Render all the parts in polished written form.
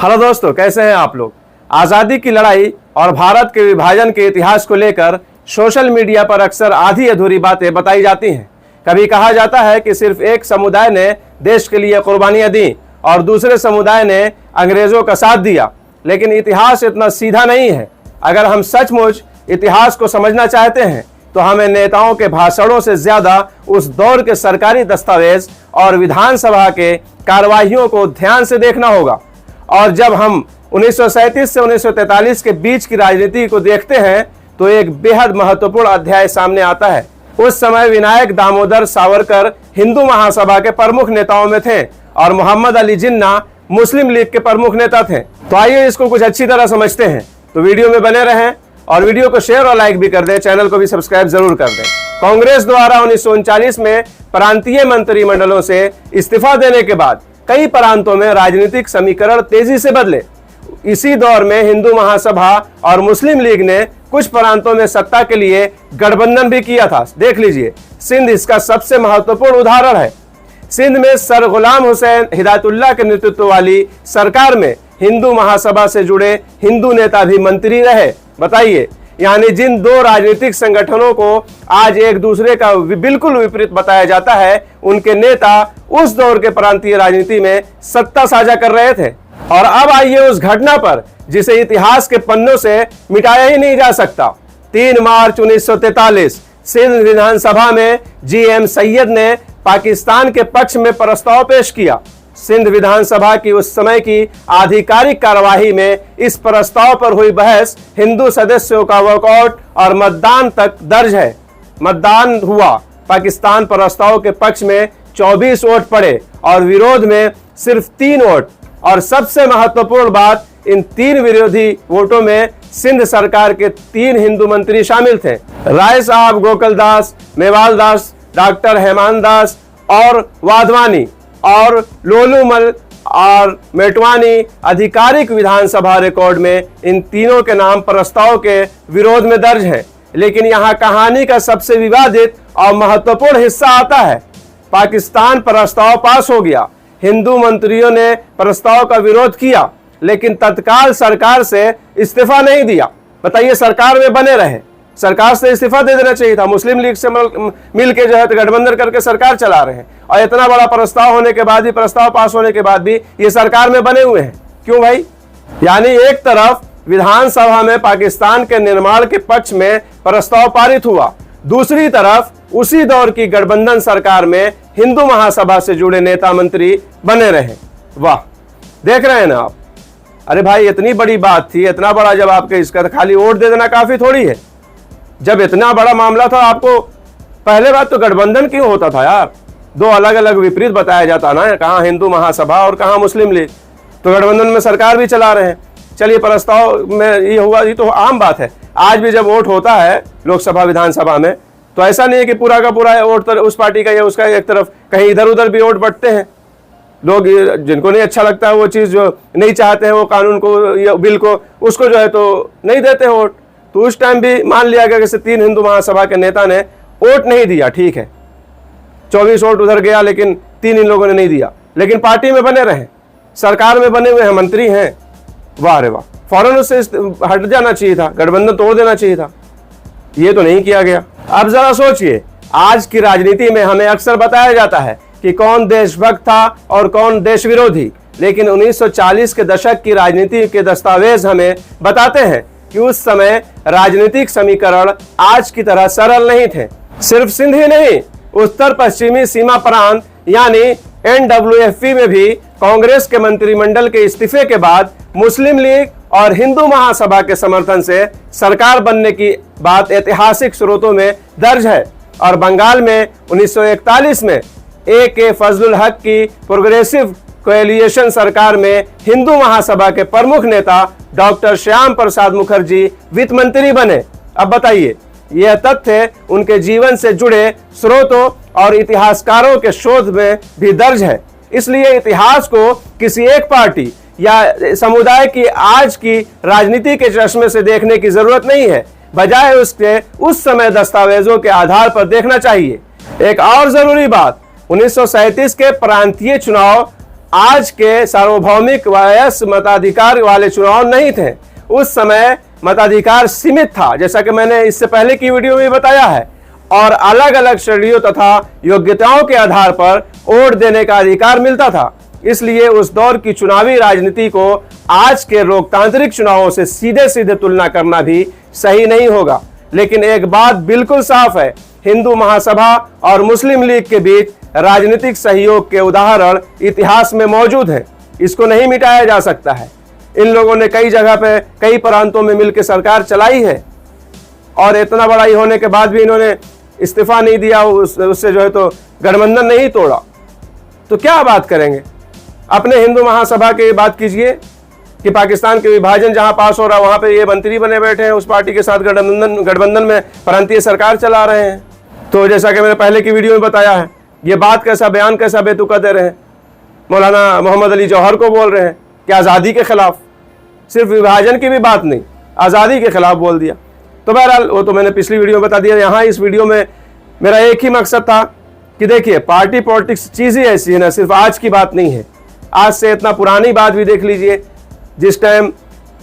Hello दोस्तों, कैसे हैं आप लोग। आज़ादी की लड़ाई और भारत के विभाजन के इतिहास को लेकर सोशल मीडिया पर अक्सर आधी अधूरी बातें बताई जाती हैं। कभी कहा जाता है कि सिर्फ एक समुदाय ने देश के लिए कुर्बानियां दी और दूसरे समुदाय ने अंग्रेजों का साथ दिया, लेकिन इतिहास इतना सीधा नहीं है। अगर हम सचमुच इतिहास को समझना चाहते हैं तो हमें नेताओं के भाषणों से ज्यादा उस दौर के सरकारी दस्तावेज और विधानसभा के कार्यवाहियों को ध्यान से देखना होगा। और जब हम 1937 से 1943 के बीच की राजनीति को देखते हैं तो एक बेहद महत्वपूर्ण अध्याय सामने आता है। उस समय विनायक दामोदर सावरकर हिंदू महासभा के प्रमुख नेताओं में थे और मोहम्मद अली जिन्ना मुस्लिम लीग के प्रमुख नेता थे। तो आइए इसको कुछ अच्छी तरह समझते हैं। तो वीडियो में बने रहें और वीडियो को शेयर और लाइक भी कर दें, चैनल को भी सब्सक्राइब जरूर कर दें। कांग्रेस द्वारा 1939 में प्रांतीय मंत्रिमंडलों से इस्तीफा देने के बाद कई प्रांतों में राजनीतिक समीकरण तेजी से बदले। इसी दौर में हिंदू महासभा और मुस्लिम लीग ने कुछ प्रांतों में सत्ता के लिए गठबंधन भी किया था। देख लीजिए, सिंध इसका सबसे महत्वपूर्ण उदाहरण है। सिंध में सर गुलाम हुसैन हिदायतुल्लाह के नेतृत्व वाली सरकार में हिंदू महासभा से जुड़े हिंदू नेता भी मंत्री रहे। बताइए, यानी जिन दो राजनीतिक संगठनों को आज एक दूसरे का बिल्कुल विपरीत बताया जाता है, उनके नेता उस दौर के प्रांतीय राजनीति में सत्ता साझा कर रहे थे। और अब आइए उस घटना पर जिसे इतिहास के पन्नों से मिटाया ही नहीं जा सकता। 3 मार्च 1943 सिंध विधानसभा में GM सैयद ने पाकिस्तान के पक्ष में प्रस्ताव पेश किया। सिंध विधानसभा की उस समय की आधिकारिक कार्यवाही में इस प्रस्ताव पर हुई बहस, हिंदू सदस्यों का वॉकआउट और मतदान तक दर्ज है। मतदान हुआ। पाकिस्तान प्रस्ताव के पक्ष में 24 वोट पड़े और विरोध में सिर्फ 3 वोट। और सबसे महत्वपूर्ण बात, इन 3 विरोधी वोटों में सिंध सरकार के 3 हिंदू मंत्री शामिल थे। राय साहब गोकुल दास, मेवाल दास, डॉक्टर हेमान दास और वाधवानी और लोलूमल और मेटवानी आधिकारिक विधानसभा रिकॉर्ड में इन तीनों के नाम प्रस्ताव के विरोध में दर्ज हैं। लेकिन यहाँ कहानी का सबसे विवादित और महत्वपूर्ण हिस्सा आता है। पाकिस्तान प्रस्ताव पास हो गया। हिंदू मंत्रियों ने प्रस्ताव का विरोध किया, लेकिन तत्काल सरकार से इस्तीफा नहीं दिया। बताइए, सरकार में बने रहे। सरकार से इस्तीफा दे देना चाहिए था। मुस्लिम लीग से मिल के जो है गठबंधन करके सरकार चला रहे हैं और इतना बड़ा प्रस्ताव होने के बाद भी, प्रस्ताव पास होने के बाद भी ये सरकार में बने हुए हैं। क्यों भाई? यानी एक तरफ विधानसभा में पाकिस्तान के निर्माण के पक्ष में प्रस्ताव पारित हुआ, दूसरी तरफ उसी दौर की गठबंधन सरकार में हिंदू महासभा से जुड़े नेता मंत्री बने रहे। वाह, देख रहे हैं ना आप। अरे भाई, इतनी बड़ी बात थी, इतना बड़ा जब आपके इसका खाली वोट दे देना काफी थोड़ी है। जब इतना बड़ा मामला था, आपको पहले बात तो गठबंधन क्यों होता था यार? 2 अलग अलग विपरीत बताया जाता ना, कहाँ हिंदू महासभा और कहाँ मुस्लिम लीग। तो गठबंधन में सरकार भी चला रहे हैं। चलिए, प्रस्ताव में ये हुआ, ये तो आम बात है। आज भी जब वोट होता है लोकसभा विधानसभा में, तो ऐसा नहीं है कि पूरा का पूरा वोट उस पार्टी का या उसका एक तरफ, कहीं इधर उधर भी वोट बंटते हैं लोग। जिनको नहीं अच्छा लगता है वो चीज़, जो नहीं चाहते हैं वो कानून को या बिल को, उसको जो है तो नहीं देते वोट। तो उस टाइम भी मान लिया गया कि 3 हिंदू महासभा के नेता ने वोट नहीं दिया। ठीक है, 24 वोट उधर गया, लेकिन 3 इन लोगों ने नहीं दिया। लेकिन पार्टी में बने रहे, सरकार में बने हुए हैं, मंत्री हैं। वाह रे वाह, फौरन उससे हट जाना चाहिए था, गठबंधन तोड़ देना चाहिए था। ये तो नहीं किया गया। अब जरा सोचिए, आज की राजनीति में हमें अक्सर बताया जाता है कि कौन देशभक्त था और कौन देश विरोधी, लेकिन 1940 के दशक की राजनीति के दस्तावेज हमें बताते हैं कि उस समय राजनीतिक समीकरण आज की तरह सरल नहीं थे। सिर्फ सिंध ही नहीं, उत्तर पश्चिमी सीमा प्रांत यानी NWFP में भी कांग्रेस के मंत्रिमंडल के इस्तीफे के बाद मुस्लिम लीग और हिंदू महासभा के समर्थन से सरकार बनने की बात ऐतिहासिक स्रोतों में दर्ज है। और बंगाल में 1941 में AK फजलुल हक की प्रोग्रेसिव कोएलिशन सरकार में हिंदू महासभा के प्रमुख नेता डॉक्टर श्याम प्रसाद मुखर्जी वित्त मंत्री बने। अब बताइए, यह तथ्य उनके जीवन से जुड़े स्रोतों और इतिहासकारों के शोध में भी दर्ज है। इसलिए इतिहास को किसी एक पार्टी या समुदाय की आज की राजनीति के चश्मे से देखने की जरूरत नहीं है, बजाय उसके उस समय दस्तावेजों के आधार पर देखना चाहिए। एक और जरूरी बात, 1937 के प्रांतीय चुनाव आज के सार्वभौमिक वयस्क मताधिकार वाले चुनाव नहीं थे। उस समय मताधिकार सीमित था, जैसा कि मैंने इससे पहले की वीडियो में बताया है, और अलग अलग श्रेणियों तथा योग्यताओं के आधार पर वोट देने का अधिकार मिलता था। इसलिए उस दौर की चुनावी राजनीति को आज के लोकतांत्रिक चुनावों से सीधे सीधे तुलना करना भी सही नहीं होगा। लेकिन एक बात बिल्कुल साफ है, हिंदू महासभा और मुस्लिम लीग के बीच राजनीतिक सहयोग के उदाहरण इतिहास में मौजूद हैं। इसको नहीं मिटाया जा सकता है। इन लोगों ने कई जगह पे कई प्रांतों में मिलकर सरकार चलाई है, और इतना बड़ा ही होने के बाद भी इन्होंने इस्तीफा नहीं दिया, उससे जो है तो गठबंधन नहीं तोड़ा। तो क्या बात करेंगे? अपने हिंदू महासभा की बात कीजिए कि पाकिस्तान के विभाजन जहां पास हो रहा है वहां पे ये मंत्री बने बैठे हैं, उस पार्टी के साथ गठबंधन में प्रांतीय सरकार चला रहे हैं। तो जैसा कि मैंने पहले की वीडियो में बताया है, ये बात कैसा, बयान कैसा बेतुका दे रहे हैं। मौलाना मोहम्मद अली जौहर को बोल रहे हैं कि आज़ादी के खिलाफ, सिर्फ विभाजन की भी बात नहीं, आज़ादी के खिलाफ बोल दिया। तो बहरहाल वो तो मैंने पिछली वीडियो में बता दिया। यहाँ इस वीडियो में मेरा एक ही मकसद था कि देखिए, पार्टी पॉलिटिक्स चीज़ ही ऐसी है ना, सिर्फ आज की बात नहीं है। आज से इतना पुरानी बात भी देख लीजिए, जिस टाइम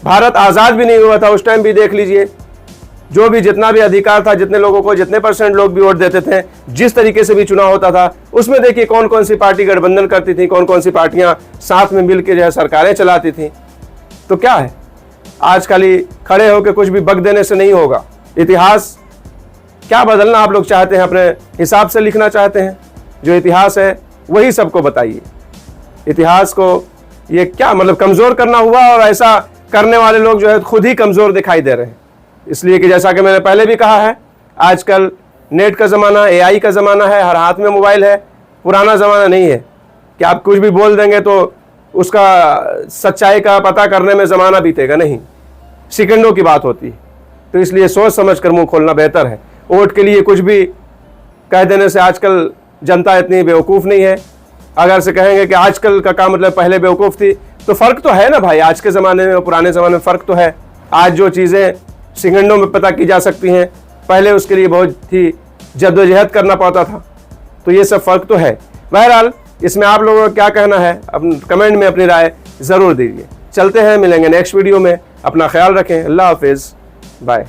भारत आज़ाद भी नहीं हुआ था उस टाइम भी देख लीजिए, जो भी जितना भी अधिकार था, जितने लोगों को, जितने % लोग भी वोट देते थे, जिस तरीके से भी चुनाव होता था, उसमें देखिए कौन कौन सी पार्टी गठबंधन करती थी, कौन कौन सी पार्टियां साथ में मिलकर जो है सरकारें चलाती थी। तो क्या है, आज खाली खड़े होकर कुछ भी बक देने से नहीं होगा। इतिहास क्या बदलना आप लोग चाहते हैं, अपने हिसाब से लिखना चाहते हैं, जो इतिहास है वही सबको बताइए। इतिहास को ये क्या मतलब कमज़ोर करना हुआ, और ऐसा करने वाले लोग जो है खुद ही कमज़ोर दिखाई दे रहे हैं। इसलिए कि जैसा कि मैंने पहले भी कहा है, आजकल नेट का ज़माना, AI का ज़माना है, हर हाथ में मोबाइल है। पुराना ज़माना नहीं है कि आप कुछ भी बोल देंगे तो उसका सच्चाई का पता करने में ज़माना बीतेगा, नहीं, सेकंडों की बात होती है। तो इसलिए सोच समझ कर मुँह खोलना बेहतर है। वोट के लिए कुछ भी कह देने से आजकल जनता इतनी बेवकूफ़ नहीं है। अगर से कहेंगे कि आजकल का काम मतलब पहले बेवकूफ़ थी, तो फ़र्क तो है ना भाई, आज के ज़माने में और पुराने ज़माने में फ़र्क तो है। आज जो चीज़ें सेकंडों में पता की जा सकती हैं, पहले उसके लिए बहुत ही जद्दोजहद करना पड़ता था। तो ये सब फ़र्क तो है। बहरहाल इसमें आप लोगों को क्या कहना है, कमेंट में अपनी राय ज़रूर दीजिए। चलते हैं, मिलेंगे नेक्स्ट वीडियो में। अपना ख्याल रखें। अल्लाह हाफिज़, बाय।